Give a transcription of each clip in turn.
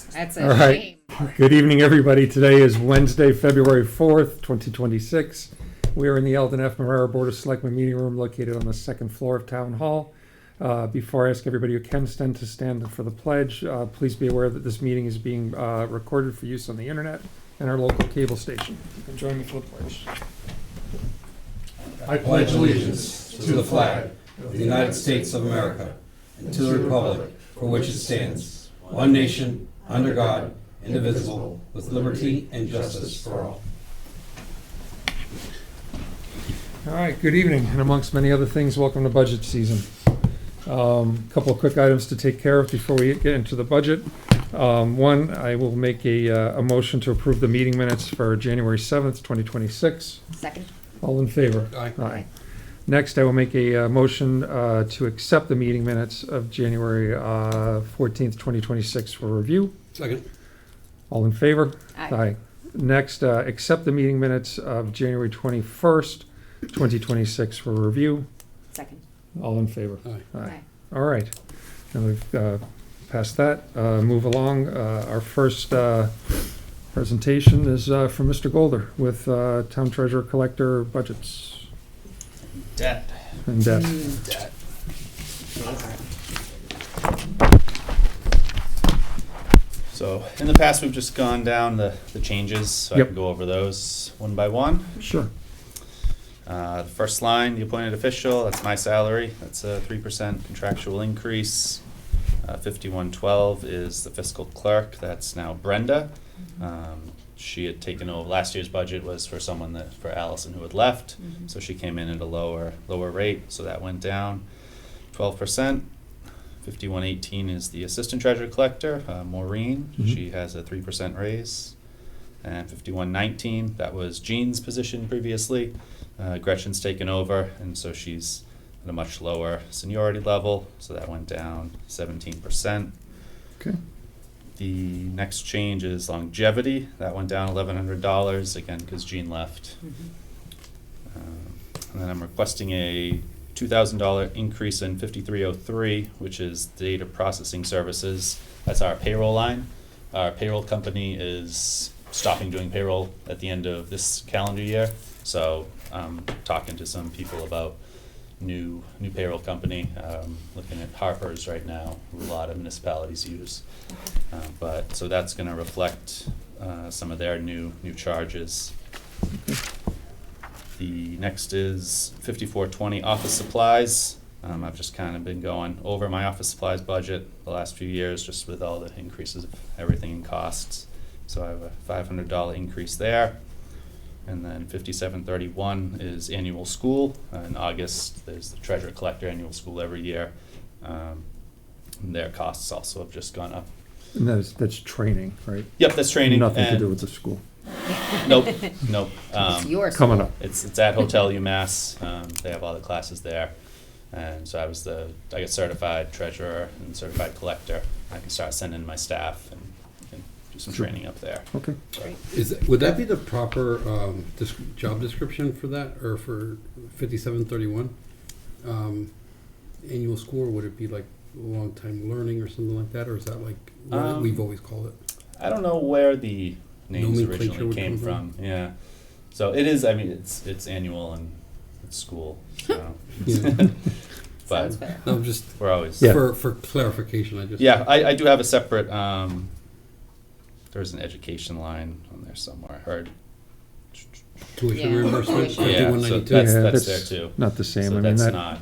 That's All a right. shame. Good evening, everybody. Today is Wednesday, February 4th, 2026. We are in the Eldon F. Marrera Board of Selectmen meeting room located on the second floor of Town Hall. Before I ask everybody who can stand to stand for the pledge, please be aware that this meeting is being recorded for use on the internet and our local cable station. You can join me for the pledge. I pledge allegiance to the flag of the United States of America and to the republic for which it stands, one nation, under God, indivisible, with liberty and justice for all. All right, good evening, and amongst many other things, welcome to budget season. Couple of quick items to take care of before we get into the budget. One, I will make a motion to approve the meeting minutes for January 7th, 2026. Second. All in favor? Aye. Next, I will make a motion to accept the meeting minutes of January 14th, 2026 for review. Second. All in favor? Aye. Next, accept the meeting minutes of January 21st, 2026 for review. Second. All in favor? Aye. Aye. All right. Now we've passed that. Move along. Our first presentation is from Mr. Golder with Town Treasurer Collector budgets Debt. and debt. Debt. So in the past, we've just gone down the changes, so I Yep. can go over those one by one. Sure. The first line, the appointed official, that's my salary. That's a 3% contractual increase. 5112 is the fiscal clerk. That's now Brenda. She had taken over, last year's budget was for for Allison who had left. So she came in at a lower rate, so that went down 12%. 5118 is the assistant treasurer collector, Maureen. Mhm. She has a 3% raise. And 5119, that was Jean's position previously. Gretchen's taken over, and so she's at a much lower seniority level, so that went down 17%. Okay. The next change is longevity. That went down $1,100, again, because Jean left. And then I'm requesting a $2,000 increase in 5303, which is data processing services. That's our payroll line. Our payroll company is stopping doing payroll at the end of this calendar year. So I'm talking to some people about new payroll company, looking at Harper's right now, who a lot of municipalities use. But so that's going to reflect some of their new charges. The next is 5420 office supplies. I've just kind of been going over my office supplies budget the last few years, just with all the increases of everything in costs. So I have a $500 increase there. And then 5731 is annual school. In August, there's the treasurer collector annual school every year. And their costs also have just gone up. And that's training, right? Yep, that's training. Nothing to and do with the school. Nope. It's yours. Coming up. It's at Hotel UMass. They have all the classes there. And so I got certified treasurer and certified collector. I can start sending my staff and do some Sure. training up there. Okay. Would that be the proper job description for that, or for 5731? Annual school, or would it be like long-time learning or something like that, or is that like what we've always called it? I don't know where the names Nomenclature originally would came come from. Yeah. So it is, I mean, it's annual and it's school. So. Yeah. Sounds But fair. No, just we're always. Yeah. for clarification, I just. Yeah, I do have a separate, there's an education line on there somewhere. Or, Tuition Yeah. reimbursement, Tuition. yeah, so 5192. that's Yeah, there too. Not the same. So I mean, that's that, not.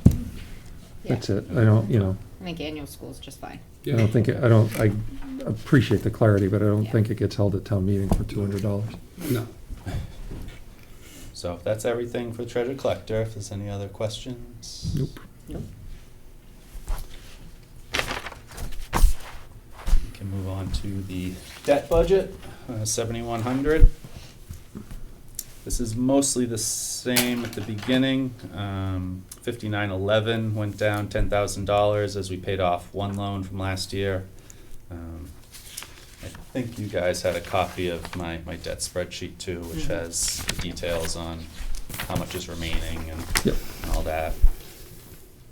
that's it. I don't, I think annual school's just fine. Yeah. I don't think, I appreciate the clarity, but I don't Yeah. think it gets held at town meeting for $200. No. So that's everything for treasure collector. If there's any other questions. Nope. Nope. We can move on to the debt budget, 7,100. This is mostly the same at the beginning. 5911 went down $10,000 as we paid off one loan from last year. I think you guys had a copy of my debt spreadsheet too, which has the details on how much is remaining and Yep. all that.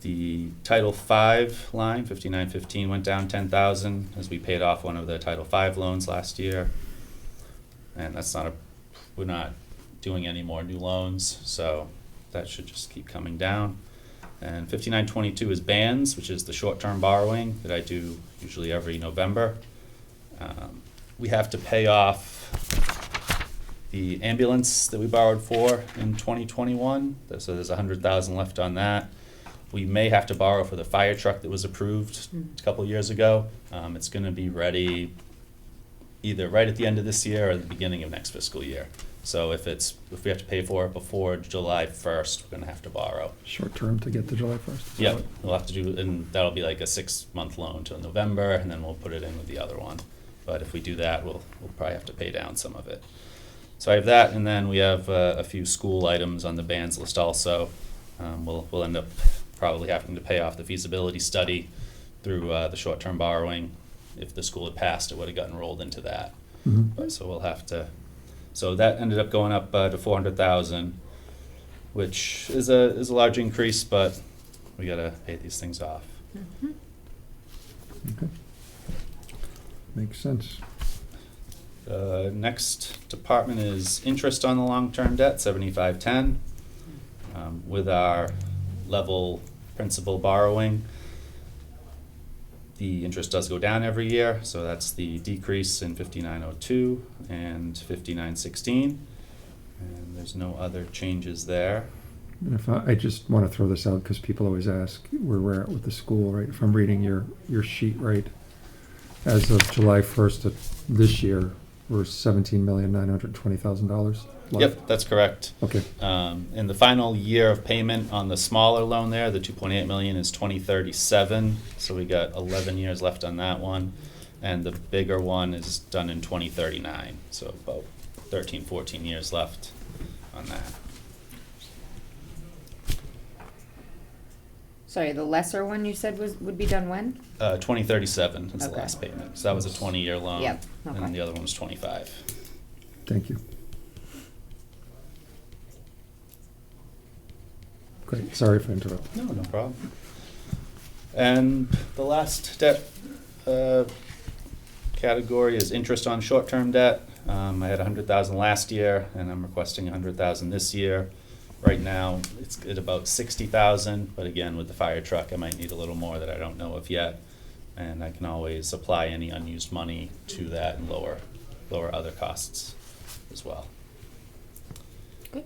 The Title V line, 5915, went down 10,000 as we paid off one of the Title V loans last year. And that's not we're not doing any more new loans, so that should just keep coming down. And 5922 is bands, which is the short-term borrowing that I do usually every November. We have to pay off the ambulance that we borrowed for in 2021, so there's 100,000 left on that. We may have to borrow for the fire truck that was approved a couple years ago. It's going to be ready either right at the end of this year or the beginning of next fiscal year. So if we have to pay for it before July 1st, we're going to have to borrow. Short term to get to July 1st. Yep, we'll have to do, and that'll be like a 6-month loan till November, and then we'll put it in with the other one. But if we do that, we'll probably have to pay down some of it. So I have that, and then we have a few school items on the bands list also. We'll end up probably having to pay off the feasibility study through the short-term borrowing. If the school had passed, it would have gotten rolled into that. But so we'll have to. So that ended up going up to 400,000, which is a large increase, but we gotta pay these things off. Okay. Makes sense. The next department is interest on the long-term debt, 7510. With our level principal borrowing, the interest does go down every year, so that's the decrease in 5902 and 5916. And there's no other changes there. And if I just want to throw this out because people always ask where we're at with the school, right? If I'm reading your sheet right, as of July 1st of this year, we're $17,920,000 left. Yep, that's correct. Okay. In the final year of payment on the smaller loan there, the 2.8 million is 2037, so we got 11 years left on that one. And the bigger one is done in 2039, so about 13, 14 years left on that. Sorry, the lesser one you said would be done when? 2037 is the Okay. last payment, so that was a 20-year loan. Yep, And okay. then the other one was 25. Thank you. Great. Sorry if I interrupted. No problem. And the last debt category is interest on short-term debt. I had 100,000 last year, and I'm requesting 100,000 this year. Right now, it's at about 60,000, but again, with the fire truck, I might need a little more that I don't know of yet. And I can always apply any unused money to that and lower other costs as well. Good.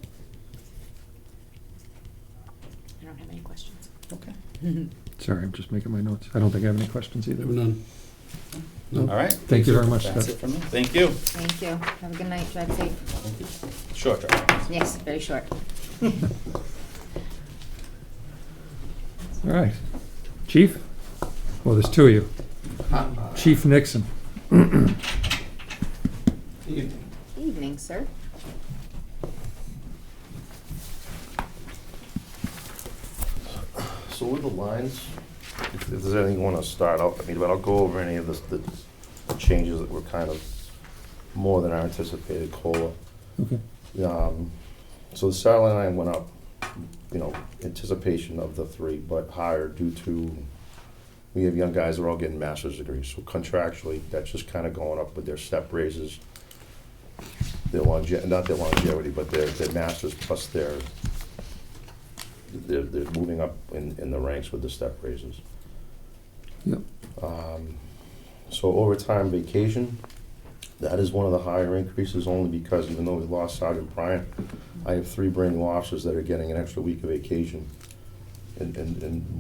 I don't have any questions. Okay. Sorry, I'm just making my notes. I don't think I have any questions either. None. No. All right. Thank you very much, That's Scott. it from me. Thank you. Thank you. Have a good night. Drive safe. Short term. Yes, very short. All right. Chief? Well, there's two of you. Chief Nixon. Evening, sir. So with the lines, if there's anything you want to start out, but I'll go over any of the changes that were kind of more than our anticipated COLA. Okay. So the salary line went up, anticipation of the 3, but higher due to, we have young guys that are all getting master's degrees. So contractually, that's just kind of going up with their step raises, not their longevity, but their masters plus they're moving up in the ranks with the step raises. Yep. So overtime vacation, that is one of the higher increases only because even though we lost Sergeant Bryant, I have 3 brand new officers that are getting an extra week of vacation. And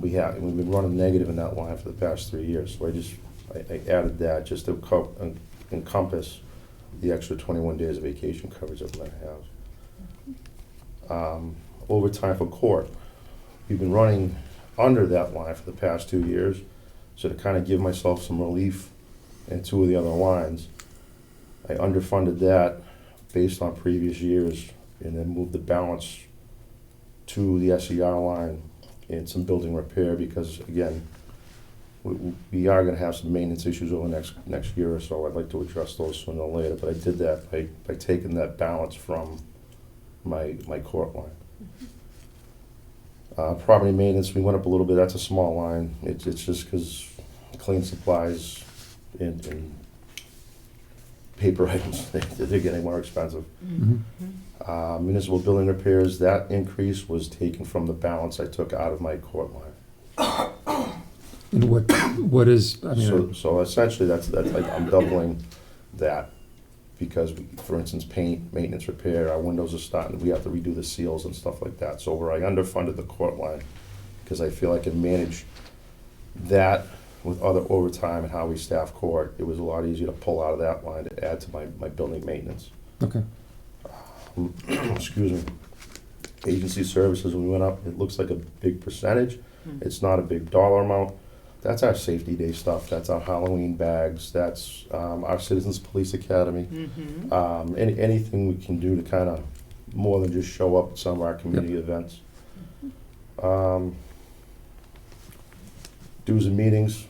we've been running negative in that line for the past 3 years. So I added that just to encompass the extra 21 days of vacation coverage that we're gonna have. Overtime for court, we've been running under that line for the past 2 years. So to kind of give myself some relief in 2 of the other lines, I underfunded that based on previous years and then moved the balance to the SER line and some building repair because, again, we are going to have some maintenance issues over next year or so. I'd like to address those sooner or later, but I did that by taking that balance from my court line. Property maintenance, we went up a little bit, that's a small line. It's just because clean supplies and paper items, they're getting more expensive. Mhm. Municipal building repairs, that increase was taken from the balance I took out of my court line. And what is, I mean, So essentially, that's like, I'm doubling that, because, for instance, paint, maintenance, repair, our windows are starting, we have to redo the seals and stuff like that. So where I underfunded the court line, because I feel I can manage that with other overtime and how we staff court, it was a lot easier to pull out of that line to add to my building maintenance. okay. Excuse me. Agency services, we went up, it looks like a big percentage. It's not a big dollar amount. That's our safety day stuff, that's our Halloween bags, that's our Citizens Police Academy. Anything we can do to kind of, more than just show up at some of our community events. Dues and meetings,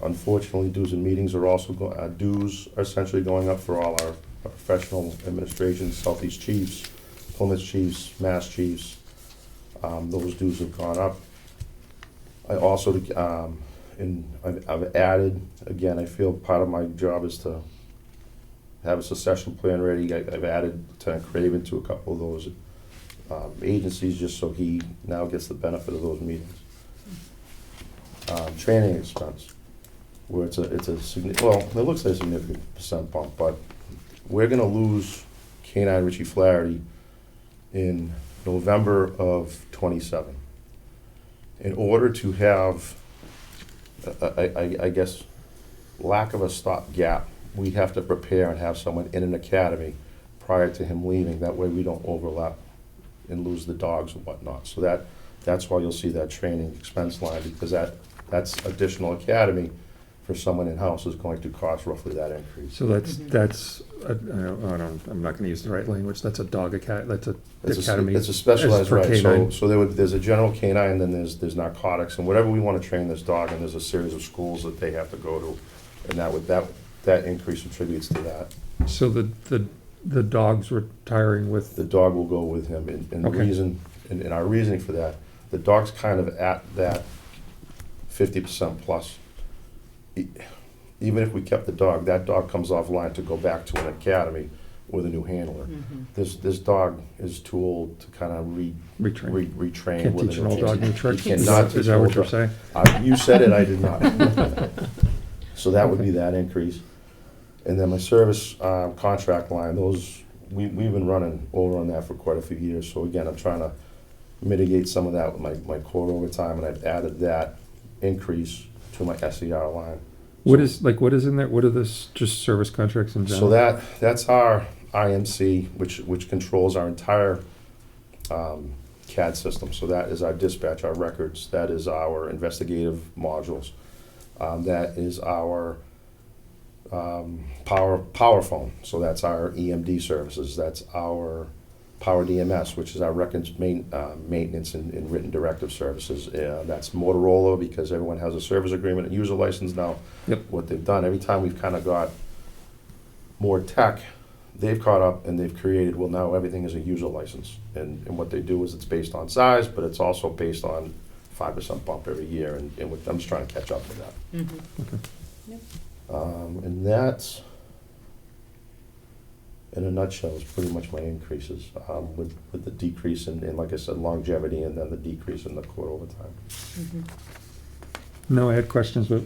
unfortunately, dues and meetings are also, dues are essentially going up for all our professional administration, Southeast Chiefs, Plymouth Chiefs, Mass Chiefs. Those dues have gone up. I also, and I've added, again, I feel part of my job is to have a succession plan ready. I've added Lieutenant Craven to a couple of those agencies, just so he now gets the benefit of those meetings. Training expense, where it's a well, it looks like a significant percent bump, but we're gonna lose K-9 Richie Flaherty in November of '27. In order to have, I guess, lack of a stopgap, we have to prepare and have someone in an academy prior to him leaving. That way we don't overlap and lose the dogs and whatnot. So that's why you'll see that training expense line, because that's additional academy for someone in-house is going to cost roughly that increase. So that's, I'm not gonna use the right language, that's a dog that's a academy. It's a specialized, for right, K-9. so there's a general canine, and then there's narcotics, and whatever we wanna train this dog, and there's a series of schools that they have to go to, and that increase contributes to that. So the dog's retiring with, The dog will go with him, and the Okay. reason, and our reasoning for that, the dog's kind of at that 50% plus. Even if we kept the dog, that dog comes offline to go back to an academy with a new handler. This dog is too old to kind of retrain. retrain. Can't with teach a an old new- dog new tricks? You Is cannot that- teach Is that an what old you're dog. saying? You said it, I did not. So that would be that increase. And then my service contract line, we've been running over on that for quite a few years. So again, I'm trying to mitigate some of that with my court overtime, and I've added that increase to my SER line. What is in there, what are this, just service contracts in So general? that's our IMC, which controls our entire CAD system. So that is our dispatch, our records, that is our investigative modules, that is our power phone. So that's our EMD services, that's our Power DMS, which is our records maintenance and written directive services. That's Motorola, because everyone has a service agreement and user license now. Yep. What they've done, every time we've kind of got more tech, they've caught up and they've created, well, now everything is a user license. And what they do is it's based on size, but it's also based on 5% bump every year, and I'm just trying to catch up with that. Okay. Yep. And that's, in a nutshell, is pretty much my increases, with the decrease in, like I said, longevity, and then the decrease in the court overtime. No, I had questions, but,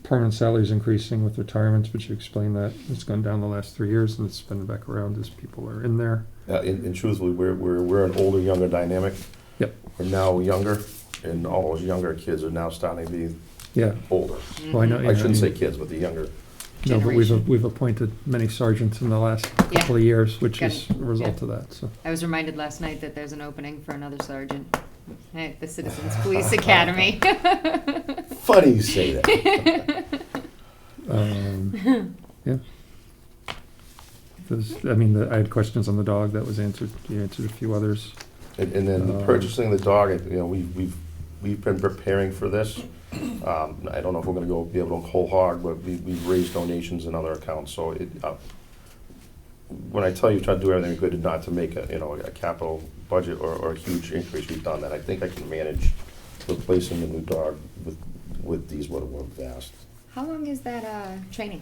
permanent salaries increasing with retirements, but you explained that it's gone down the last 3 years and it's been back around as people are in there. And truthfully, we're an older, younger dynamic. Yep. We're now younger, and all those younger kids are now starting to be Yeah, older. well, I know. I shouldn't say kids, but the younger. No, but Generation. we've appointed many sergeants in the last Yeah. couple of years, which Got is it. a result Yeah. of that, so. I was reminded last night that there's an opening for another sergeant at the Citizens Police Academy. Funny you say that. Yeah. I had questions on the dog, that was answered, you answered a few others. And then purchasing the dog, we've been preparing for this. I don't know if we're gonna be able to whole hog, but we've raised donations in other accounts, so when I tell you try to do everything we could not to make a capital budget or a huge increase, we've done that. I think I can manage replacing the new dog with these, what were vast. How long is that, training?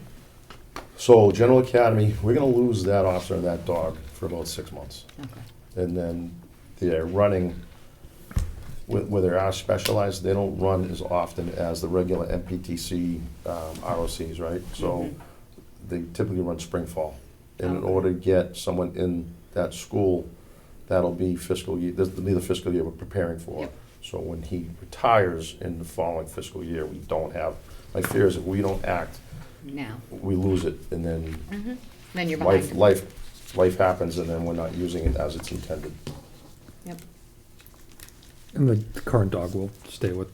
So General Academy, we're gonna lose that officer and that dog for about 6 months. Okay. And then they're running, where they are specialized, they don't run as often as the regular MPTC ROCs, right? So they typically run spring, fall. And in order to get someone in that school, that'll be fiscal year, this will be the fiscal year we're preparing for. Yep. So when he retires in the following fiscal year, we don't have, my fear is if we don't act, Now. we lose it, and then Then you're behind. life happens, and then we're not using it as it's intended. Yep. And the current dog will stay with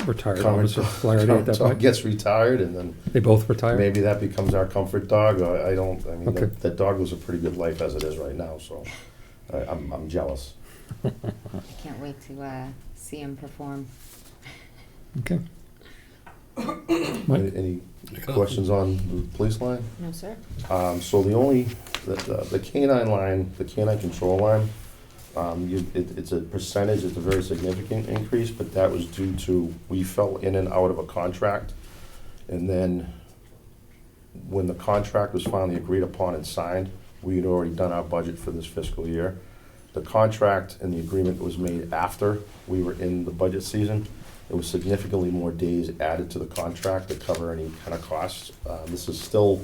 retired Current Officer Flaherty at that dog point? gets retired, and then They both retire? maybe that becomes our comfort dog. I mean, Okay. that dog was a pretty good life as it is right now, so I'm jealous. I can't wait to, see him perform. Okay. Mike? Any questions on the police line? No, sir. So the canine line, the canine control line, it's a percentage, it's a very significant increase, but that was due to, we fell in and out of a contract. And then when the contract was finally agreed upon and signed, we had already done our budget for this fiscal year. The contract and the agreement was made after we were in the budget season. There was significantly more days added to the contract to cover any kind of costs. This is still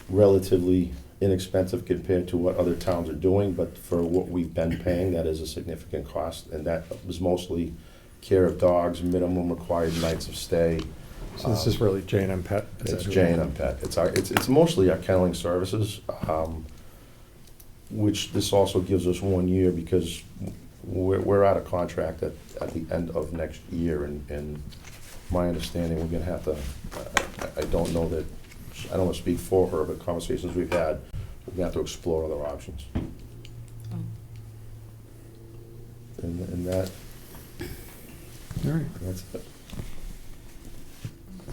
relatively inexpensive compared to what other towns are doing, but for what we've been paying, that is a significant cost, and that was mostly care of dogs, minimum required nights of stay. So this is really J&M Pet? It's J&M Pet. It's mostly our kenneling services, which this also gives us 1 year because we're out of contract at the end of next year, and my understanding, we're gonna have to, I don't know that, I don't wanna speak for her, but conversations we've had, we're gonna have to explore other options. And that, All right. that's it.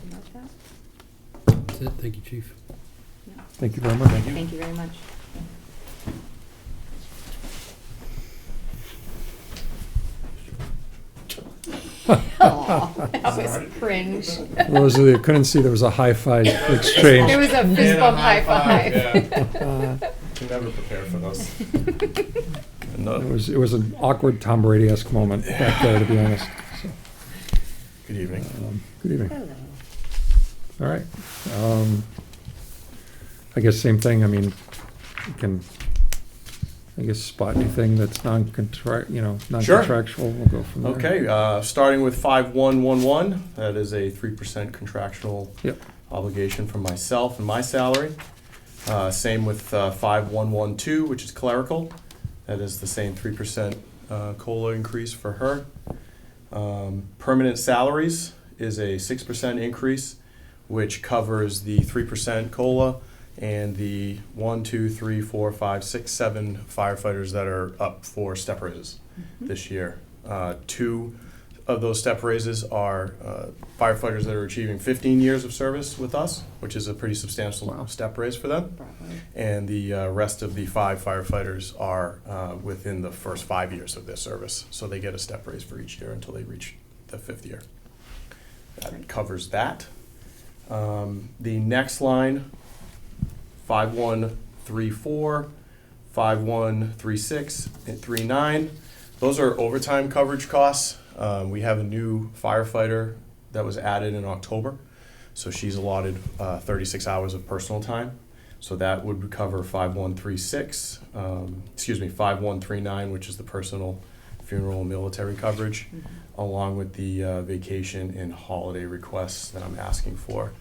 About that? That's it, thank you, Chief. No. Thank you very much. Thank you very much. Aw, that was cringe. For those of you who couldn't see, there was a high-five exchange. There was a fist bump high five. Can never prepare for those. It was an awkward Tom Brady-esque moment back there, to be honest. So, Good evening. good evening. Hello. All right. I guess same thing. I mean, you can, I guess, spot anything that's non-contractual. We'll go from there. Okay, starting with 5111, that is a 3% contractual Yep. obligation from myself and my salary. Same with 5112, which is clerical. That is the same 3% COLA increase for her. Permanent salaries is a 6% increase, which covers the 3% COLA and the 1, 2, 3, 4, 5, 6, 7 firefighters that are up for step raises this year. 2 of those step raises are firefighters that are achieving 15 years of service with us, which is a pretty substantial step raise for them. Bravo. And the rest of the 5 firefighters are within the first 5 years of their service. So they get a step raise for each year until they reach the 5th year. That covers that. The next line, 5134, 5136, and 39. Those are overtime coverage costs. We have a new firefighter that was added in October. So she's allotted 36 hours of personal time. So that would cover 5139, which is the personal, funeral, and military coverage, along with the vacation and holiday requests that I'm asking for.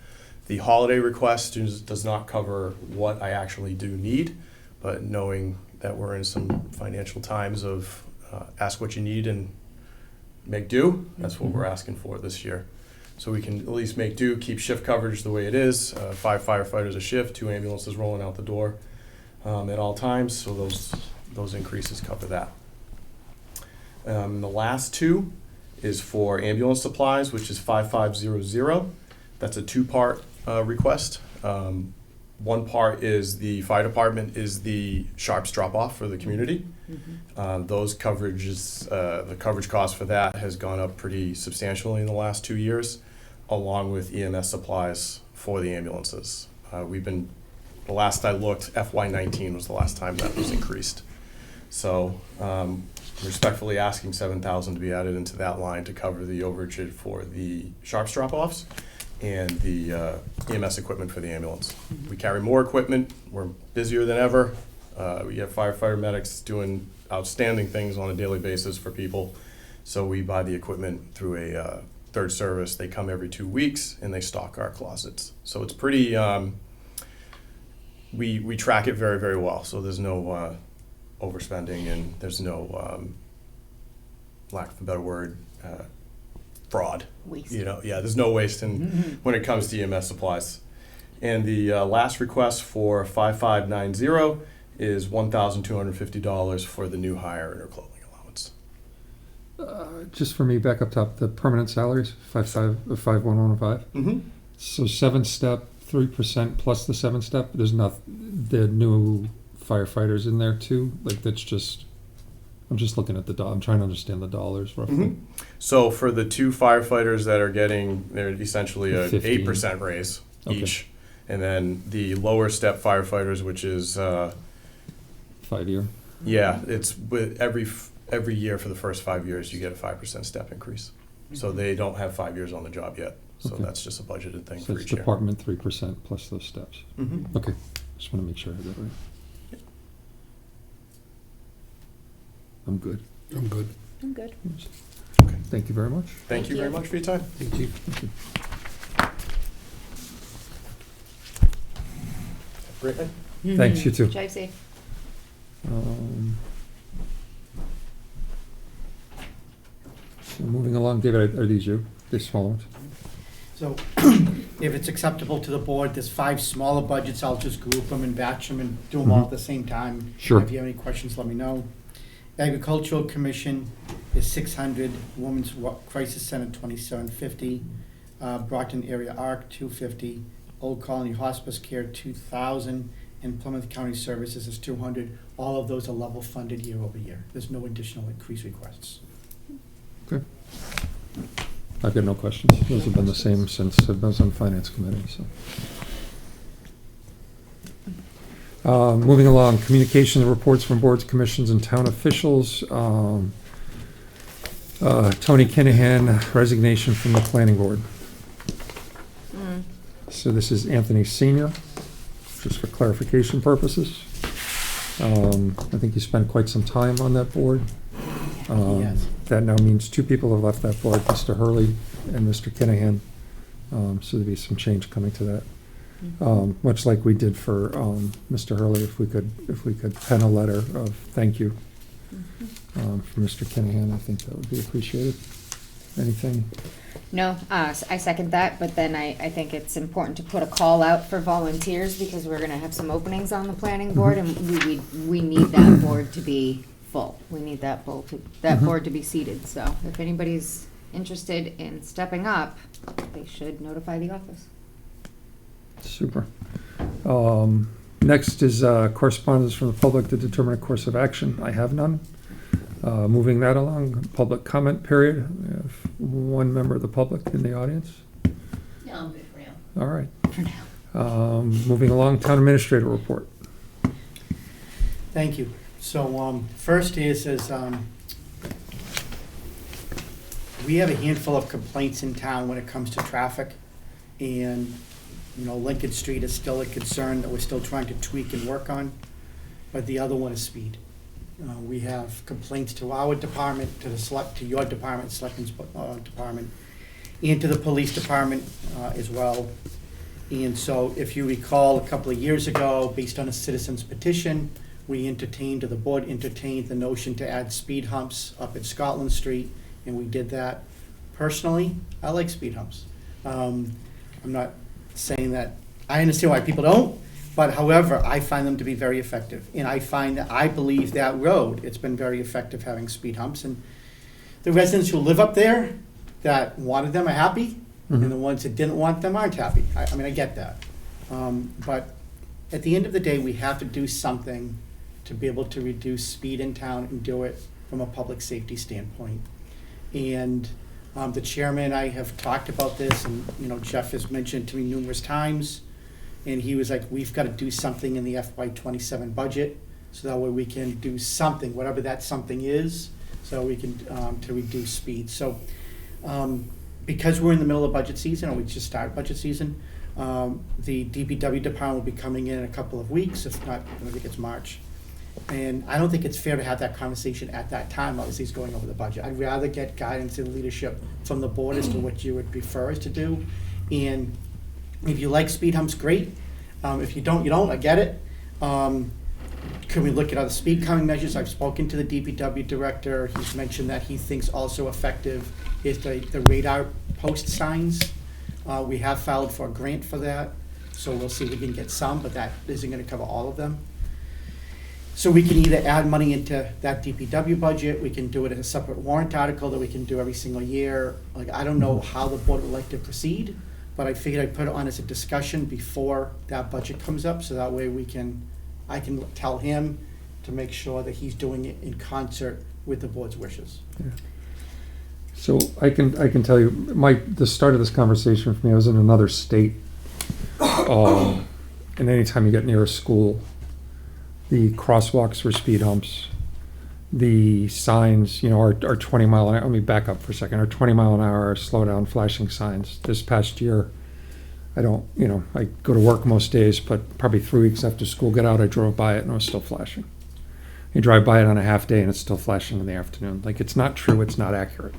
The holiday request does not cover what I actually do need, but knowing that we're in some financial times of ask what you need and make do, that's what we're asking for this year. So we can at least make do, keep shift coverage the way it is, 5 firefighters a shift, 2 ambulances rolling out the door at all times, so those increases cover that. The last 2 is for ambulance supplies, which is 5500. That's a 2-part request. One part is the fire department is the sharps drop-off for the community. Those coverages, the coverage cost for that has gone up pretty substantially in the last 2 years, along with EMS supplies for the ambulances. The last I looked, FY19 was the last time that was increased. So respectfully asking $7,000 to be added into that line to cover the overage for the sharps drop-offs and the EMS equipment for the ambulance. We carry more equipment, we're busier than ever. We have firefighter medics doing outstanding things on a daily basis for people. So we buy the equipment through a third service. They come every 2 weeks and they stock our closets. So it's pretty, we track it very, very well. So there's no overspending and there's no, lack of a better word, fraud. Waste. There's no waste when it comes to EMS supplies. And the last request for 5590 is $1,250 for the new hire and her clothing allowance. Just for me, back up top, the permanent salaries, 51105. So 7-step, 3% plus the 7-step. There's not the new firefighters in there too. Like that's just. I'm just looking at I'm trying to understand the dollars roughly. So for the 2 firefighters that are getting, they're essentially a 15. 8% raise Okay. each. And then the lower step firefighters, which is, 5-year. it's with every year for the first 5 years, you get a 5% step increase. So they don't have 5 years on the job yet. So Okay. that's just a budgeted thing So for it's each year. department 3% plus those steps. Okay, just want to make sure I have that right. I'm good. I'm good. I'm good. Thank you very much. Thank you very much for your time. Thank you. Great night. Thanks, you too. Drive safe. So moving along, David, are these you? These small ones? So if it's acceptable to the board, there's 5 smaller budgets. I'll just group them and batch them and do them all at the same time. Sure. If you have any questions, let me know. Agricultural Commission is 600, Women's Crisis Center 2750, Brockton Area Arc 250, Old Colony Hospice Care 2,000, and Plymouth County Services is 200. All of those are level funded year over year. There's no additional increase requests. Okay. I've got no questions. Those have been the same since I've been on Finance Committee, so. Moving along, communications and reports from boards, commissions, and town officials. Tony Kinahan, resignation from the planning board. So this is Anthony Senior, just for clarification purposes. I think he spent quite some time on that board. Yes. That now means 2 people have left that board, Mr. Hurley and Mr. Kinahan. So there'll be some change coming to that. Much like we did for Mr. Hurley, if we could pen a letter of thank you for Mr. Kinahan, I think that would be appreciated. Anything? No, I second that, but then I think it's important to put a call out for volunteers because we're gonna have some openings on the planning board and we need that board to be full. We need that board to be seated, so if anybody's interested in stepping up, they should notify the office. Super. Next is correspondence from the public to determine a course of action. I have none. Moving that along, public comment period. We have 1 member of the public in the audience. No, I'm good for now. All right. For now. Moving along, town administrator report. Thank you. So first is we have a handful of complaints in town when it comes to traffic. And, Lincoln Street is still a concern that we're still trying to tweak and work on. But the other one is speed. We have complaints to our department, to your department, Selectmen's department, and to the police department as well. And so if you recall, a couple of years ago, based on a citizen's petition, the board entertained the notion to add speed humps up at Scotland Street, and we did that. Personally, I like speed humps. I'm not saying that, I understand why people don't, but however, I find them to be very effective. And I believe that road, it's been very effective having speed humps. And the residents who live up there that wanted them are happy, and the ones that didn't want them aren't happy. I mean, I get that. But at the end of the day, we have to do something to be able to reduce speed in town and do it from a public safety standpoint. And the chairman and I have talked about this, and, you know, Jeff has mentioned to me numerous times, and he was like, we've got to do something in the FY27 budget, so that way we can do something, whatever that something is, so we can, to reduce speed. So, because we're in the middle of budget season, or we just started budget season, the DPW department will be coming in a couple of weeks, if not, I think it's March. And I don't think it's fair to have that conversation at that time, obviously he's going over the budget. I'd rather get guidance and leadership from the board as to what you would prefer us to do. And if you like speed humps, great. If you don't, you don't, I get it. Can we look at other speed calming measures? I've spoken to the DPW director. He's mentioned that he thinks also effective is the radar post signs. We have filed for a grant for that, so we'll see if we can get some, but that isn't gonna cover all of them. So we can either add money into that DPW budget, we can do it in a separate warrant article that we can do every single year. Like, I don't know how the board would like to proceed, but I figured I'd put it on as a discussion before that budget comes up, so that way I can tell him to make sure that he's doing it in concert with the board's wishes. So I can tell you, the start of this conversation for me, I was in another state. And anytime you get near a school, the crosswalks for speed humps, the signs, you know, our 20 mile an hour, let me back up for a second, our 20 mile an hour slow down flashing signs. This past year, I go to work most days, but probably 3 weeks after school got out, I drove by it and it was still flashing. You drive by it on a half day and it's still flashing in the afternoon. Like, it's not true, it's not accurate.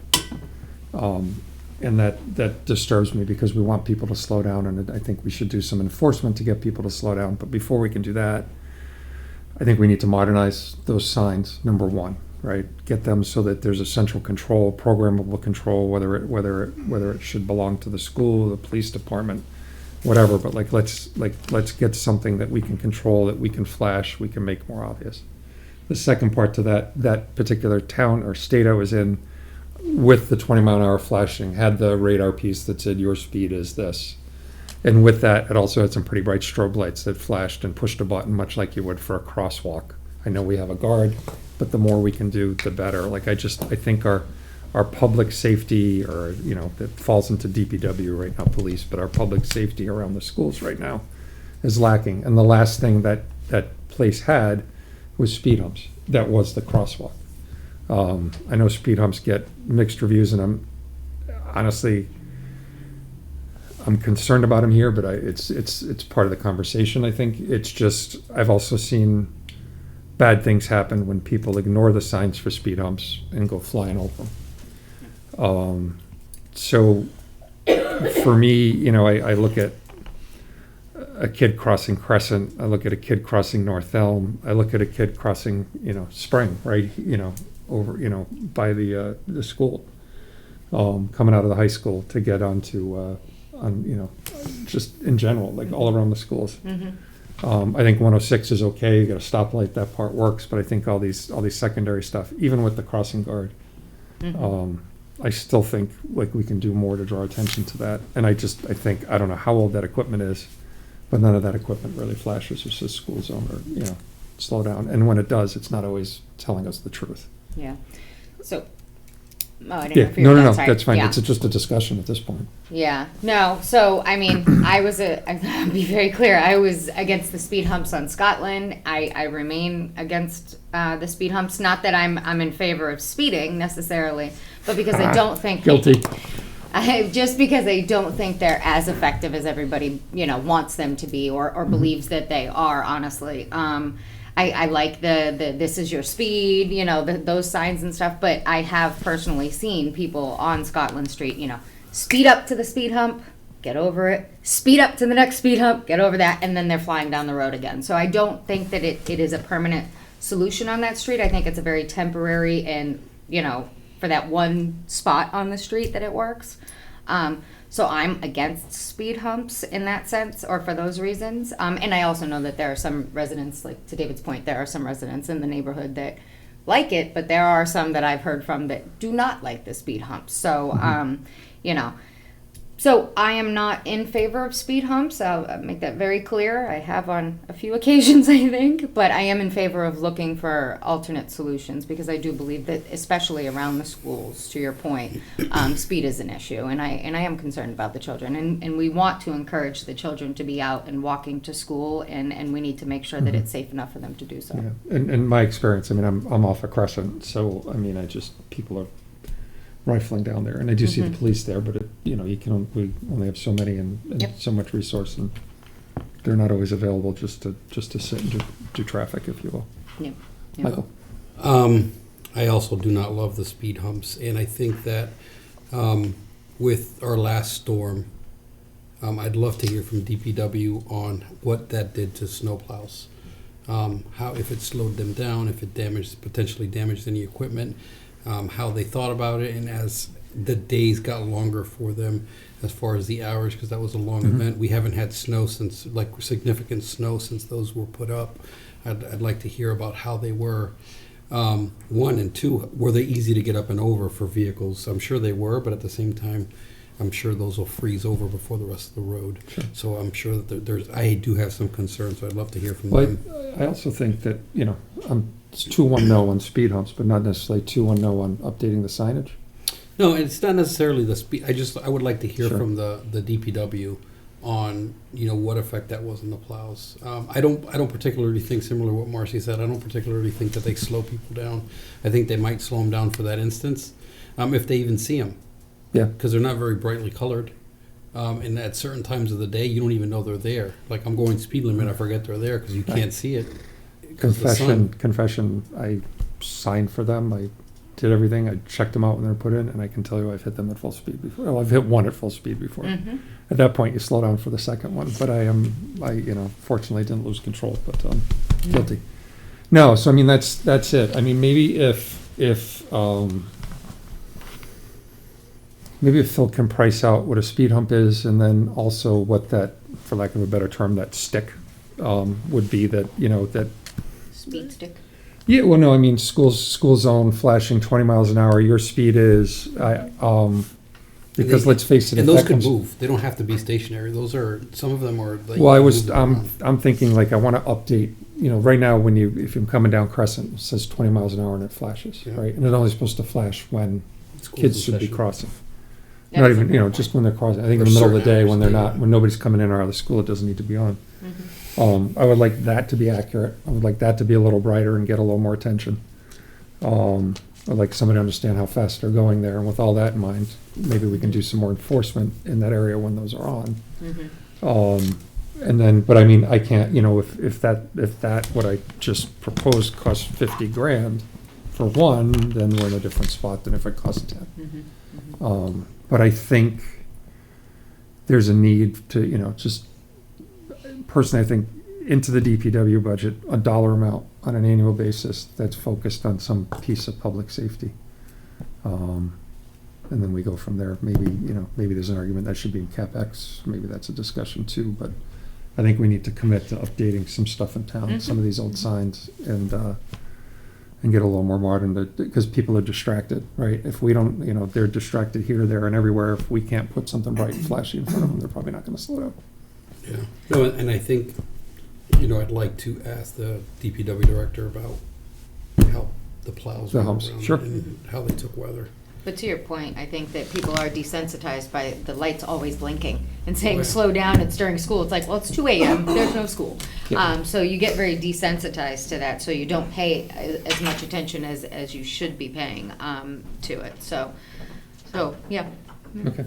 And that disturbs me because we want people to slow down, and I think we should do some enforcement to get people to slow down. But before we can do that, I think we need to modernize those signs, number one, right? Get them so that there's a central control, programmable control, whether it should belong to the school, the police department, whatever. But let's get something that we can control, that we can flash, we can make more obvious. The second part to that particular town or state I was in, with the 20 mile an hour flashing, had the radar piece that said your speed is this. And with that, it also had some pretty bright strobe lights that flashed and pushed a button, much like you would for a crosswalk. I know we have a guard, but the more we can do, the better. Like, I think our public safety, or, you know, that falls into DPW right now, police, but our public safety around the schools right now is lacking. And the last thing that place had was speed humps. That was the crosswalk. I know speed humps get mixed reviews, and I'm concerned about them here, but it's part of the conversation. I think it's just, I've also seen bad things happen when people ignore the signs for speed humps and go flying over them. So for me, you know, I look at a kid crossing Crescent, I look at a kid crossing North Elm, I look at a kid crossing, you know, Spring, right, you know, over, you know, by the school, coming out of the high school to get onto, you know, just in general, like all around the schools. Mm-hmm. I think 106 is okay, you got a stoplight, that part works, but I think all these secondary stuff, even with the crossing guard, I still think like we can do more to draw attention to that. And I think, I don't know how old that equipment is, but none of that equipment really flashes or says school zone, or, you know, slow down. And when it does, it's not always telling us the truth. Yeah. So, I didn't know if you were No, sorry. that's fine. Yeah. It's just a discussion at this point. Yeah, no, so, I mean, I'll be very clear, I was against the speed humps on Scotland. I remain against the speed humps, not that I'm in favor of speeding necessarily, but because I don't think. Guilty. Just because I don't think they're as effective as everybody, you know, wants them to be, or believes that they are, honestly. I like the this is your speed, you know, those signs and stuff, but I have personally seen people on Scotland Street, you know, speed up to the speed hump, get over it, speed up to the next speed hump, get over that, and then they're flying down the road again. So I don't think that it is a permanent solution on that street. I think it's a very temporary, and, you know, for that one spot on the street that it works. So I'm against speed humps in that sense, or for those reasons. And I also know that there are some residents, like to David's point, there are some residents in the neighborhood that like it, but there are some that I've heard from that do not like the speed humps. So, you know, So I am not in favor of speed humps. I'll make that very clear. I have on a few occasions, I think, but I am in favor of looking for alternate solutions because I do believe that, especially around the schools, to your point, speed is an issue, and I am concerned about the children, and we want to encourage the children to be out and walking to school, and we need to make sure that it's safe enough for them to do so. Yeah. And my experience, I mean, I'm off a Crescent, so I mean, people are rifling down there, and I do see the police there, but we only have so many and Yep. so much resource, and they're not always available just to sit and do traffic, if you will. Yep. Yep. Michael? I also do not love the speed humps, and I think that with our last storm, I'd love to hear from DPW on what that did to snowplows. How, if it slowed them down, if it potentially damaged any equipment, how they thought about it, and as the days got longer for them as far as the hours, because that was a long event. We haven't had snow since, like significant snow since those were put up. I'd like to hear about how they were. One, and two, were they easy to get up and over for vehicles? I'm sure they were, but at the same time, I'm sure those will freeze over before the rest of the road. Sure. So I'm sure that I do have some concerns, so I'd love to hear from Well, them. I also think that, it's 2-1 no on speed humps, but not necessarily 2-1 no on updating the signage. No, it's not necessarily the speed. I would like to hear Sure. from the DPW on what effect that was on the plows. I don't particularly think, similar to what Marcy said, I don't particularly think that they slow people down. I think they might slow them down for that instance, if they even see them. Yeah. Because they're not very brightly colored. And at certain times of the day, you don't even know they're there. Like I'm going speed limit, I forget they're there because you can't see it. 'Cause the sun- Confession, I signed for them, I did everything, I checked them out when they were put in, and I can tell you I've hit them at full speed before. Well, I've hit one at full speed before. At that point, you slow down for the second one, but I fortunately didn't lose control, but guilty. No, so I mean, that's it. I mean, maybe if Phil can price out what a speed hump is, and then also what that, for lack of a better term, that stick would be, that Speed stick. yeah, well, no, I mean, school zone flashing 20 miles an hour, your speed is, because let's face it. And if those that could comes- move. They don't have to be stationary. Some of them are like. Well, moving I'm thinking like I want to update, right now if you're coming down Crescent, it says 20 miles an hour and it flashes, Yeah. right? And it's only supposed to flash when Schools kids in should be session. crossing. Yeah. Not even, just when they're crossing. I think Or in the middle of the certain day hours, when they're yeah. not, when nobody's coming in or out of the school, it doesn't need to be on. I would like that to be accurate. I would like that to be a little brighter and get a little more attention. I'd like somebody to understand how fast they're going there, and with all that in mind, maybe we can do some more enforcement in that area when those are on. And then, but I mean, I can't, if that, what I just proposed costs 50 grand for one, then we're in a different spot than if it costs 10. But I think there's a need to, just personally, I think into the DPW budget, a dollar amount on an annual basis that's focused on some piece of public safety. And then we go from there. Maybe there's an argument that should be in CapEx. Maybe that's a discussion too, but I think we need to commit to updating some stuff in town, some of these old signs, and get a little more modern, because people are distracted, right? If we don't, they're distracted here, there, and everywhere. If we can't put something bright and flashy in front of them, they're probably not gonna slow down. Yeah. No, and I think, I'd like to ask the DPW director about how the plows The went humps, around sure. and how they took weather. But to your point, I think that people are desensitized by the lights always blinking and saying, Oh, yeah. slow down, it's during school. It's like, well, it's 2 a.m., there's no school. Yeah. So you get very desensitized to that, so you don't pay as much attention as you should be paying to it. So yeah. Okay.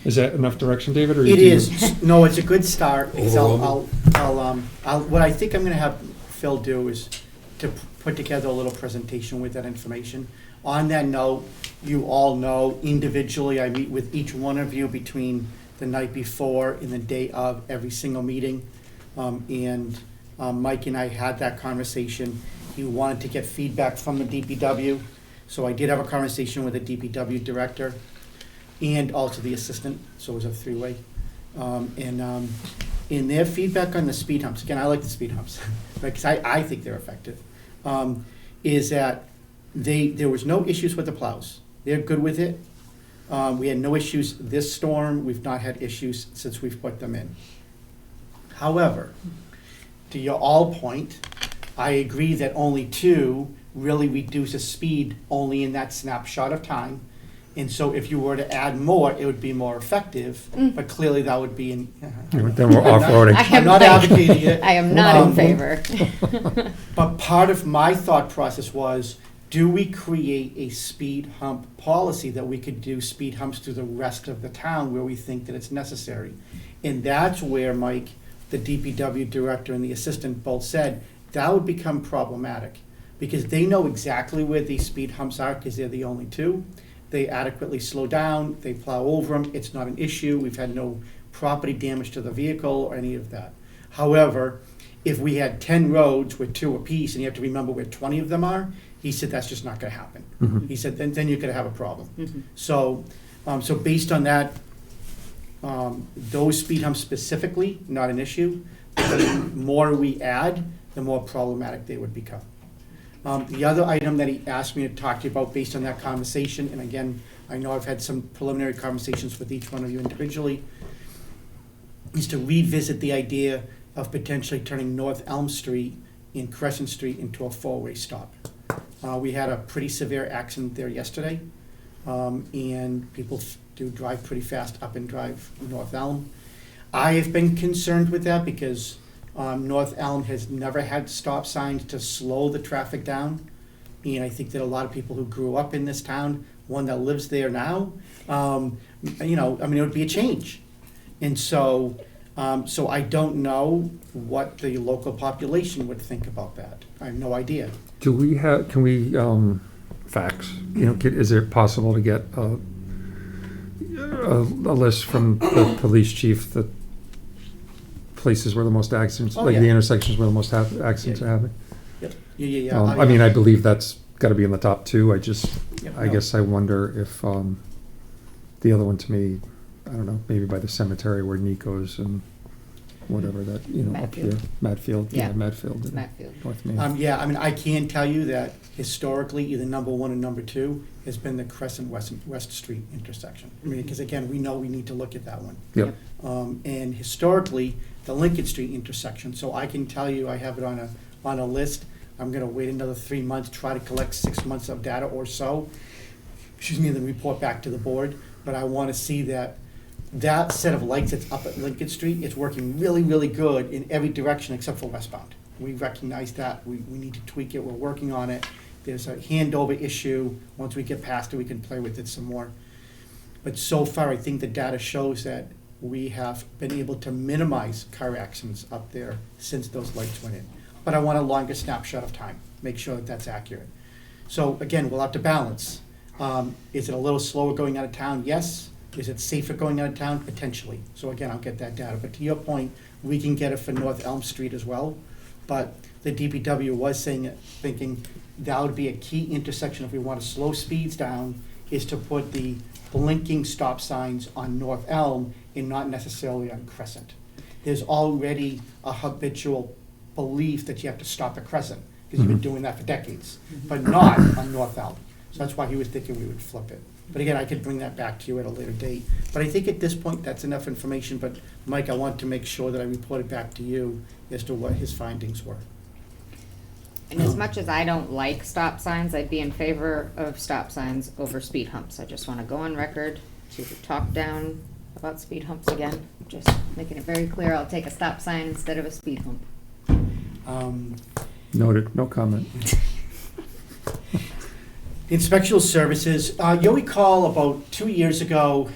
Is that enough direction, David, or? It do you- is. No, it's a good start. because Overwhelming. What I think I'm gonna have Phil do is to put together a little presentation with that information. On that note, you all know individually, I meet with each one of you between the night before and the day of every single meeting. Mike and I had that conversation. He wanted to get feedback from the DPW. So I did have a conversation with the DPW director and also the assistant, so it was a three-way. In their feedback on the speed humps, again, I like the speed humps, because I think they're effective, is that there was no issues with the plows. They're good with it. We had no issues this storm. We've not had issues since we've put them in. However, to your all point, I agree that only 2 really reduces speed only in that snapshot of time. And so if you were to add more, it would be more effective, but clearly that would be in. Then we're off-roading. I'm not advocating it. I am not in Um, favor. But part of my thought process was, do we create a speed hump policy that we could do speed humps through the rest of the town where we think that it's necessary? And that's where, Mike, the DPW director and the assistant both said, that would become problematic. Because they know exactly where these speed humps are, because they're the only 2. They adequately slow down, they plow over them, it's not an issue, we've had no property damage to the vehicle or any of that. However, if we had 10 roads with 2 apiece, and you have to remember where 20 of them are, he said that's just not gonna happen. He said, then you're gonna have a problem. So based on that, those speed humps specifically, not an issue. The more we add, the more problematic they would become. The other item that he asked me to talk to you about based on that conversation, and again, I know I've had some preliminary conversations with each one of you individually, is to revisit the idea of potentially turning North Elm Street and Crescent Street into a 4-way stop. We had a pretty severe accident there yesterday, and people do drive pretty fast up and drive North Elm. I have been concerned with that because North Elm has never had stop signs to slow the traffic down. And I think that a lot of people who grew up in this town, one that lives there now, it would be a change. And so I don't know what the local population would think about that. I have no idea. Can we fax? Is it possible to get a list from the police chief, the places where the most accidents, Oh, like yeah. the intersections where the most accidents are happening? Yep. Yeah. I believe that's got to be in the top 2. I No. guess I wonder if the other one to me, I don't know, maybe by the cemetery where Nico's and whatever that, up here, Matfield, Yeah. Matfield, and Matfield. North Main. I can tell you that historically, either number 1 and number 2 has been the Crescent West Street intersection. Because again, we know we need to look at that one. Yep. And historically, the Lincoln Street intersection, so I can tell you, I have it on a list. I'm gonna wait another 3 months, try to collect 6 months of data or so, and then report back to the board. But I wanna see that set of lights that's up at Lincoln Street, it's working really, really good in every direction except for westbound. We recognize that, we need to tweak it, we're working on it. There's a handover issue, once we get past it, we can play with it some more. But so far, I think the data shows that we have been able to minimize car accidents up there since those lights went in. But I want a longer snapshot of time, make sure that that's accurate. So again, we'll have to balance. Is it a little slower going out of town? Yes. Is it safer going out of town? Potentially. So again, I'll get that data. But to your point, we can get it for North Elm Street as well. But the DPW was thinking that would be a key intersection if we want to slow speeds down, is to put the blinking stop signs on North Elm and not necessarily on Crescent. There's already a habitual belief that you have to stop at Crescent, because you've been doing that for decades, but not on North Elm. So that's why he was thinking we would flip it. But again, I could bring that back to you at a later date. But I think at this point, that's enough information. But Mike, I want to make sure that I report it back to you as to what his findings were. And as much as I don't like stop signs, I'd be in favor of stop signs over speed humps. I just want to go on record to talk down about speed humps again. Just making it very clear, I'll take a stop sign instead of a speed hump. Noted, no comment. Inspectional services, you'll recall about 2 years ago,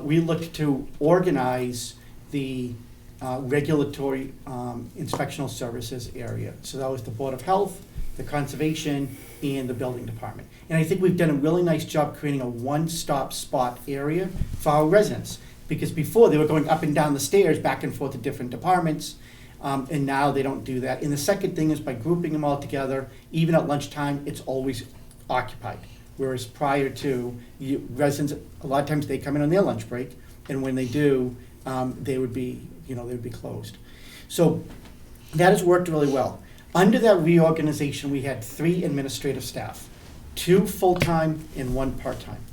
we looked to organize the regulatory inspectional services area. So that was the Board of Health, the Conservation, and the Building Department. And I think we've done a really nice job creating a one-stop spot area for our residents. Because before, they were going up and down the stairs, back and forth to different departments, and now they don't do that. And the second thing is by grouping them all together, even at lunchtime, it's always occupied. Whereas prior to, residents, a lot of times they come in on their lunch break, and when they do, they would be closed. So that has worked really well. Under that reorganization, we had 3 administrative staff, 2 full-time and 1 part-time.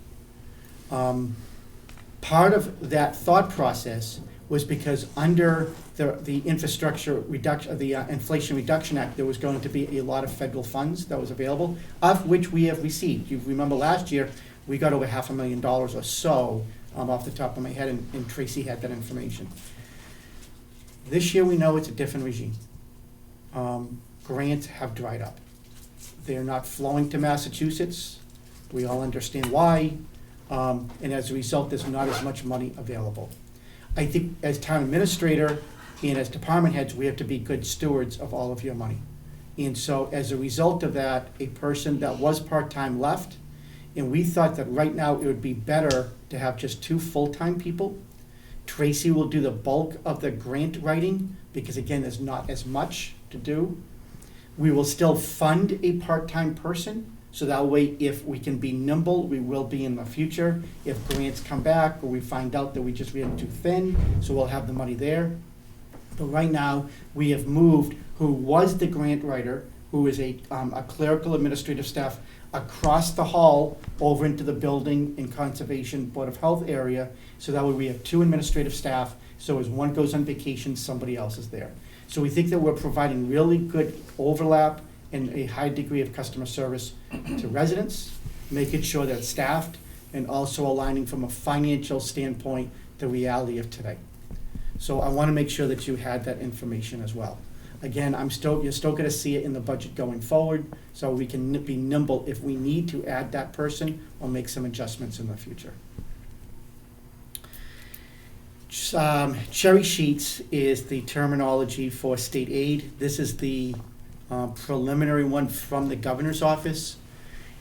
Part of that thought process was because under the infrastructure reduction, the Inflation Reduction Act, there was going to be a lot of federal funds that was available, of which we have received. You remember last year, we got over $500,000 or so, off the top of my head, and Tracy had that information. This year, we know it's a different regime. Grants have dried up. They're not flowing to Massachusetts. We all understand why. And as a result, there's not as much money available. I think as town administrator and as department heads, we have to be good stewards of all of your money. And so as a result of that, a person that was part-time left, and we thought that right now it would be better to have just 2 full-time people. Tracy will do the bulk of the grant writing, because again, there's not as much to do. We will still fund a part-time person, so that way if we can be nimble, we will be in the future. If grants come back or we find out that we just ran too thin, so we'll have the money there. But right now, we have moved who was the grant writer, who is a clerical administrative staff, across the hall over into the Building and Conservation Board of Health area, so that way we have 2 administrative staff, so as one goes on vacation, somebody else is there. So we think that we're providing really good overlap and a high degree of customer service to residents, making sure that it's staffed, and also aligning from a financial standpoint the reality of today. So I want to make sure that you had that information as well. Again, you're still going to see it in the budget going forward, so we can be nimble if we need to add that person or make some adjustments in the future. Cherry sheets is the terminology for state aid. This is the preliminary one from the governor's office.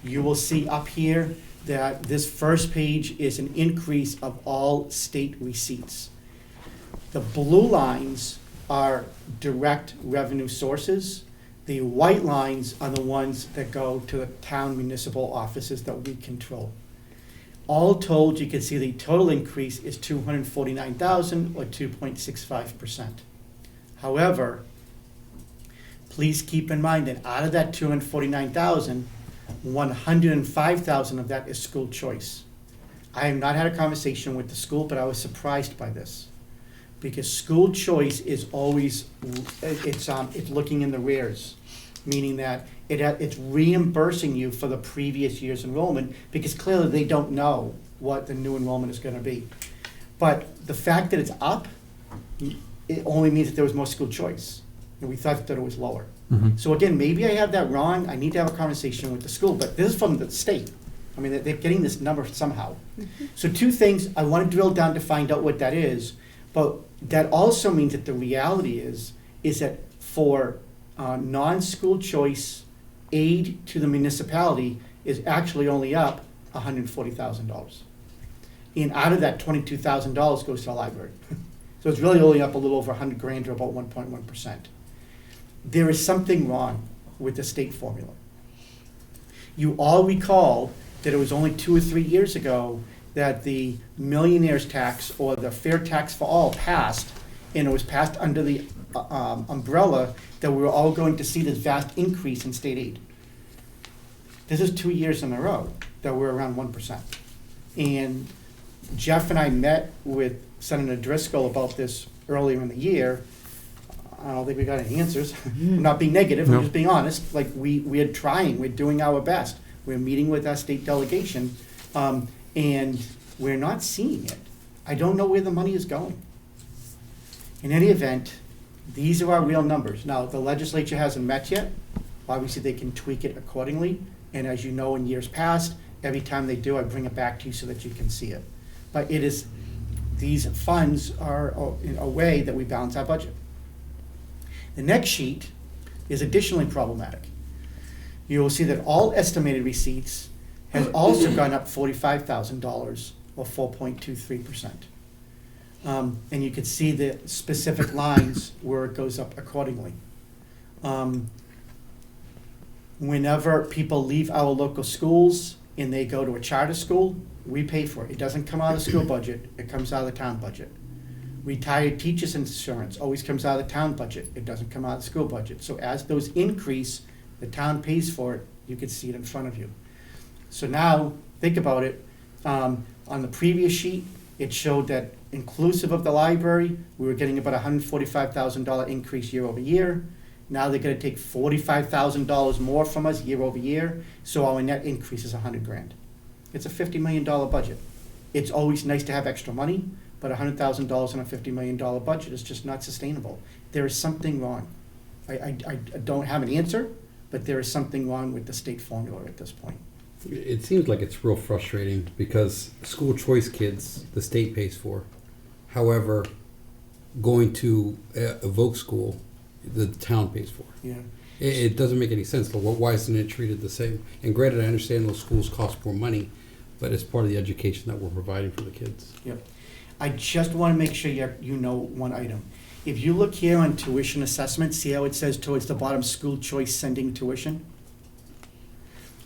You will see up here that this first page is an increase of all state receipts. The blue lines are direct revenue sources. The white lines are the ones that go to the town municipal offices that we control. All told, you can see the total increase is $249,000 or 2.65%. However, please keep in mind that out of that $249,000, $105,000 of that is school choice. I have not had a conversation with the school, but I was surprised by this. Because school choice is always, it's looking in the rears, meaning that it's reimbursing you for the previous year's enrollment, because clearly they don't know what the new enrollment is going to be. But the fact that it's up, it only means that there was more school choice, and we thought that it was lower. Mhm. So again, maybe I have that wrong. I need to have a conversation with the school, but this is from the state. I mean, they're getting this number somehow. So 2 things, I want to drill down to find out what that is. But that also means that the reality is that for non-school choice aid to the municipality is actually only up $140,000. And out of that, $22,000 goes to the library. So it's really only up a little over $100,000 or about 1.1%. There is something wrong with the state formula. You all recall that it was only 2 or 3 years ago that the millionaire's tax or the fair tax for all passed, and it was passed under the umbrella that we were all going to see this vast increase in state aid. This is 2 years in a row that we're around 1%. And Jeff and I met with Senator Driscoll about this earlier in the year. I don't think we got any answers. I'm not being negative, I'm just being honest. Like, we're trying, we're doing our best. We're meeting with our state delegation, and we're not seeing it. I don't know where the money is going. In any event, these are our real numbers. Now, the legislature hasn't met yet. Obviously, they can tweak it accordingly. And as you know, in years past, every time they do, I bring it back to you so that you can see it. But it is, these funds are a way that we balance our budget. The next sheet is additionally problematic. You will see that all estimated receipts has also gone up $45,000 or 4.23%. And you can see the specific lines where it goes up accordingly. Whenever people leave our local schools and they go to a charter school, we pay for it. It doesn't come out of the school budget, it comes out of the town budget. Retired teachers' insurance always comes out of the town budget, it doesn't come out of the school budget. So as those increase, the town pays for it, you can see it in front of you. So now, think about it, On the previous sheet, it showed that inclusive of the library, we were getting about $145,000 increase year over year. Now they're gonna take $45,000 more from us year over year, so our net increase is $100,000. It's a $50 million budget. It's always nice to have extra money, but $100,000 on a $50 million budget is just not sustainable. There is something wrong. I don't have an answer, but there is something wrong with the state formula at this point. It seems like it's real frustrating because school choice kids, the state pays for. However, going to a Voc school, the town pays for. Yeah. It doesn't make any sense. Why isn't it treated the same? And granted, I understand those schools cost more money, but it's part of the education that we're providing for the kids. Yep. I just want to make sure you know one item. If you look here on tuition assessment, see how it says towards the bottom, school choice sending tuition?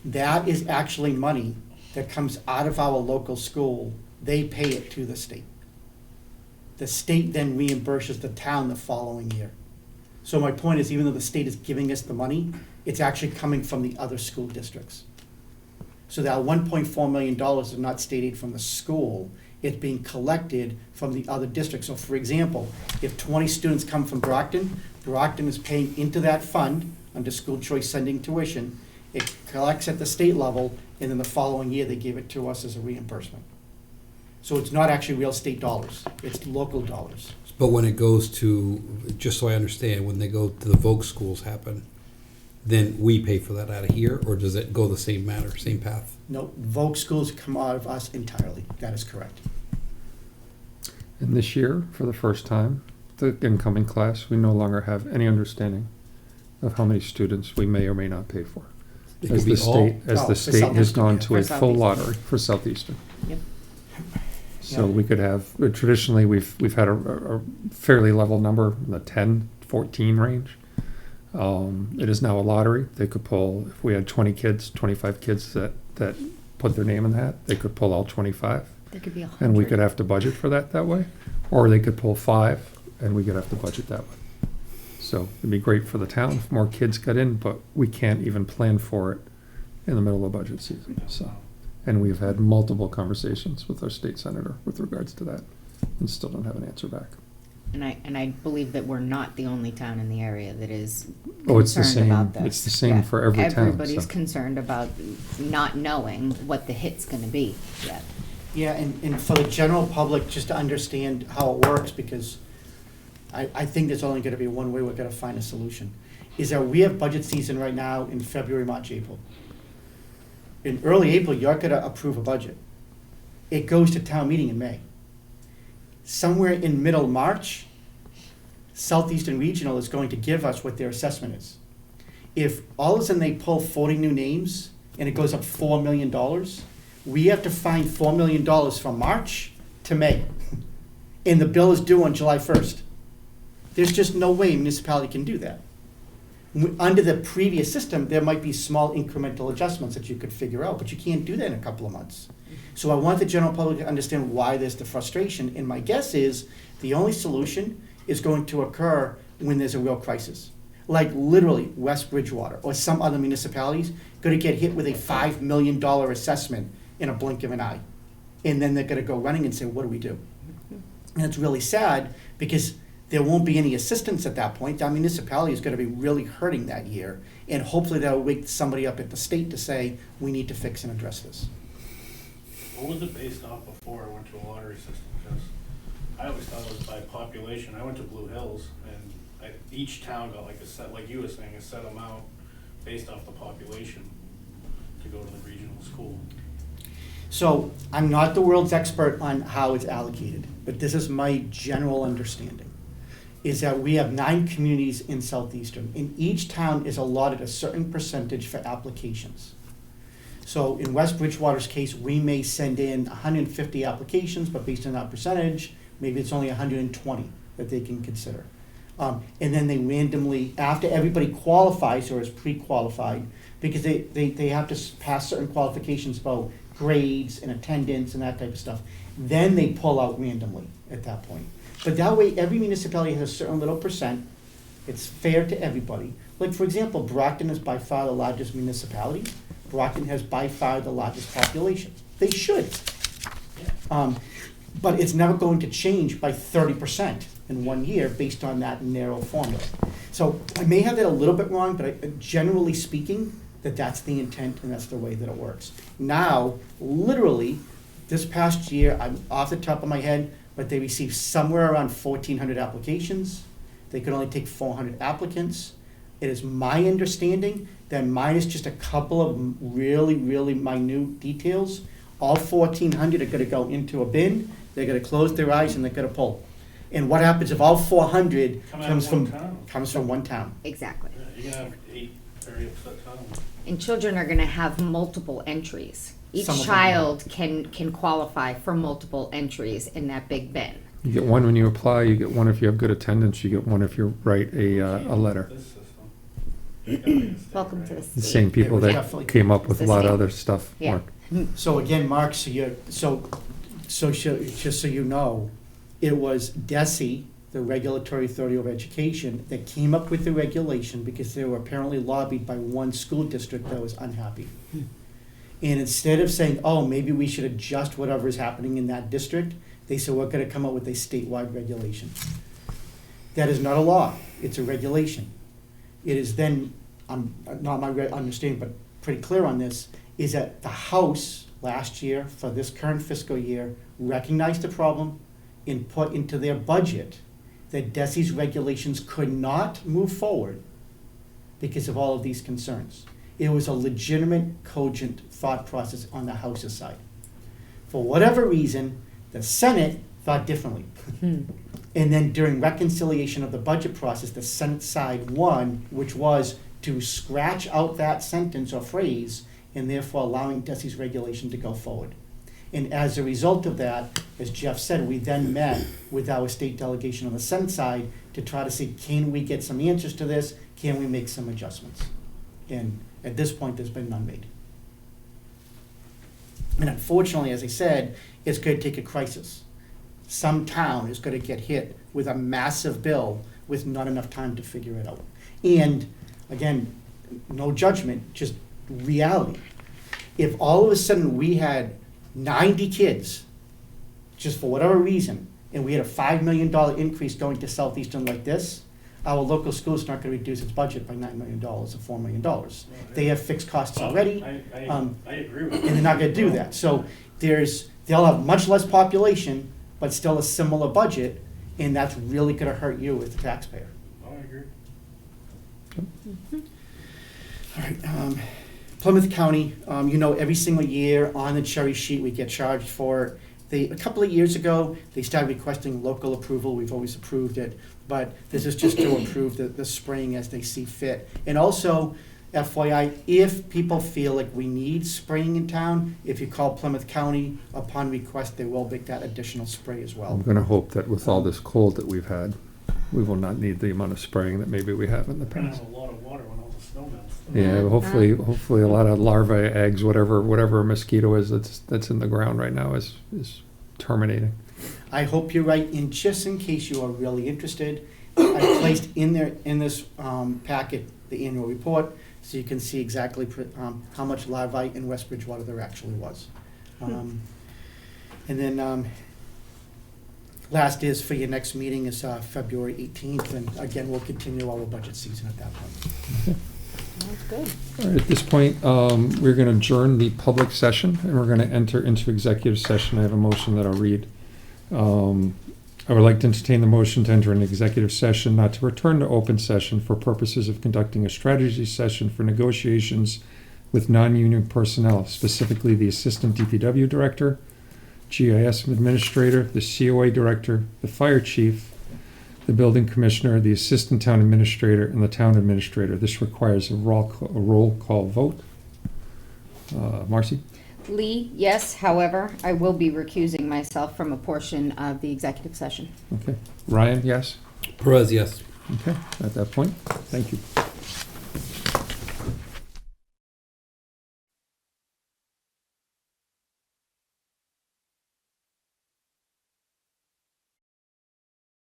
That is actually money that comes out of our local school. They pay it to the state. The state then reimburses the town the following year. So my point is, even though the state is giving us the money, it's actually coming from the other school districts. So that $1.4 million is not state aid from the school, it's being collected from the other districts. So for example, if 20 students come from Brockton, Brockton is paying into that fund under school choice sending tuition. It collects at the state level, and then the following year they give it to us as a reimbursement. So it's not actually real state dollars, it's local dollars. But when it goes to, just so I understand, when they go to the Voc schools happen, then we pay for that out of here, or does it go the same manner, same path? No, Voc schools come out of us entirely, that is correct. And this year, for the first time, the incoming class, we no longer have any understanding of how many students we may or may not pay for. It As could be the all. state, as No, the for state has Southeastern, gone yeah. to For a full Southeastern. lottery for Southeastern. Yep. So Yeah. we could have, traditionally, we've had a fairly level number in the 10, 14 range. It is now a lottery. They could pull, if we had 20 kids, 25 kids that put their name in the hat, they could pull all 25. There could be 100. And we could have to budget for that way. Or they could pull 5 and we could have to budget that way. So it'd be great for the town if more kids got in, but we can't even plan for it in the middle of budget season, so. And we've had multiple conversations with our state senator with regards to that and still don't have an answer back. And I believe that we're not the only town in the area that is Oh, it's the concerned same, about this. it's the same for every town. Everybody's so. concerned about not knowing what the hit's gonna be yet. Yeah, and for the general public, just to understand how it works, because I think there's only gonna be one way we're gonna find a solution, is that we have budget season right now in February, March, April. In early April, you're gonna approve a budget. It goes to town meeting in May. Somewhere in middle March, Southeastern Regional is going to give us what their assessment is. If all of a sudden they pull 40 new names and it goes up $4 million, we have to find $4 million from March to May. And the bill is due on July 1st. There's just no way a municipality can do that. Under the previous system, there might be small incremental adjustments that you could figure out, but you can't do that in a couple of months. So I want the general public to understand why there's the frustration, and my guess is the only solution is going to occur when there's a real crisis. Like literally West Bridgewater or some other municipalities gonna get hit with a $5 million assessment in a blink of an eye. And then they're gonna go running and say, what do we do? And it's really sad because there won't be any assistance at that point. That municipality is gonna be really hurting that year. And hopefully that'll wake somebody up at the state to say, we need to fix and address this. What was it based off before I went to a lottery system? Because I always thought it was by population. I went to Blue Hills, and each town got like a set, like you were saying, a set amount based off the population to go to the regional school. So I'm not the world's expert on how it's allocated, but this is my general understanding, is that we have 9 communities in Southeastern, and each town is allotted a certain percentage for applications. So in West Bridgewater's case, we may send in 150 applications, but based on that percentage, maybe it's only 120 that they can consider. And then they randomly, after everybody qualifies or is pre-qualified, because they have to pass certain qualifications about grades and attendance and that type of stuff, then they pull out randomly at that point. But that way, every municipality has a certain little percent. It's fair to everybody. Like, for example, Brockton is by far the largest municipality. Brockton has by far the largest population. They should. But it's never going to change by 30% in 1 year based on that narrow formula. So I may have that a little bit wrong, but generally speaking, that's the intent and that's the way that it works. Now, literally, this past year, I'm off the top of my head, but they received somewhere around 1,400 applications. They could only take 400 applicants. It is my understanding that minus just a couple of really, really minute details, all 1,400 are gonna go into a bin, they're gonna close their eyes and they're gonna pull. And what happens if all 400 Come out comes of one from, town. comes from one town? Exactly. Yeah, you're gonna have 8 very upset towns. And children are gonna have multiple entries. Each Some of them child can qualify for multiple entries in that big bin. You get one when you apply, you get one if you have good attendance, you get one if you write a letter. This system. It's gotta be a state, Welcome right? to the The state. same people It was that definitely- came up with a It's the lot of same. other stuff, Yeah. Mark. So again, Mark, just so you know, it was DESE, the Regulatory Authority of Education, that came up with the regulation because they were apparently lobbied by one school district that was unhappy. And instead of saying, oh, maybe we should adjust whatever is happening in that district, they said, we're gonna come up with a statewide regulation. That is not a law, it's a regulation. It is then, not my understanding, but pretty clear on this, is that the House last year, for this current fiscal year, recognized the problem and put into their budget that DESE's regulations could not move forward because of all of these concerns. It was a legitimate, cogent thought process on the House's side. For whatever reason, the Senate thought differently. And then during reconciliation of the budget process, the Senate side won, which was to scratch out that sentence or phrase and therefore allowing DESE's regulation to go forward. And as a result of that, as Jeff said, we then met with our state delegation on the Senate side to try to see, can we get some answers to this? Can we make some adjustments? And at this point, there's been none made. And unfortunately, as I said, it's going to take a crisis. Some town is going to get hit with a massive bill with not enough time to figure it out. And again, no judgment, just reality. If all of a sudden we had 90 kids, just for whatever reason, and we had a $5 million increase going to Southeastern like this, our local school's not gonna reduce its budget by $9 million or $4 million. They have fixed costs already, I agree with and you. they're not gonna do that. So they'll have much less population, but still a similar budget, and that's really gonna hurt you as a taxpayer. Oh, I agree. All right, Plymouth County, every single year on the cherry sheet, we get charged for, a couple of years ago, they started requesting local approval, we've always approved it, but this is just to approve the spraying as they see fit. And also, FYI, if people feel like we need spraying in town, if you call Plymouth County upon request, they will make that additional spray as I'm well. gonna hope that with all this cold that we've had, we will not need the amount of spraying that maybe we have in the We're gonna past. have a lot of water when all the snow melts. Yeah, hopefully a lot of larvae, eggs, whatever a mosquito is that's in the ground right now is terminating. I hope you're right, and just in case you are really interested, I placed in this packet the annual report, so you can see exactly how much larvae in West Bridgewater there actually was. And then, last is for your next meeting is February 18th, and again, we'll continue our budget season at that point. That's good. All right, at this point, we're going to adjourn the public session, and we're going to enter into executive session. I have a motion that I'll read. I would like to entertain the motion to enter an executive session, not to return to open session for purposes of conducting a strategy session for negotiations with non-union personnel, specifically the Assistant DPW Director, GIS Administrator, the COA Director, the Fire Chief, the Building Commissioner, the Assistant Town Administrator, and the Town Administrator. This requires a roll call vote. Marcy? Lee, yes, however, I will be recusing myself from a portion of the executive session. Okay. Ryan, yes? Perez, yes. Okay, at that point, thank you.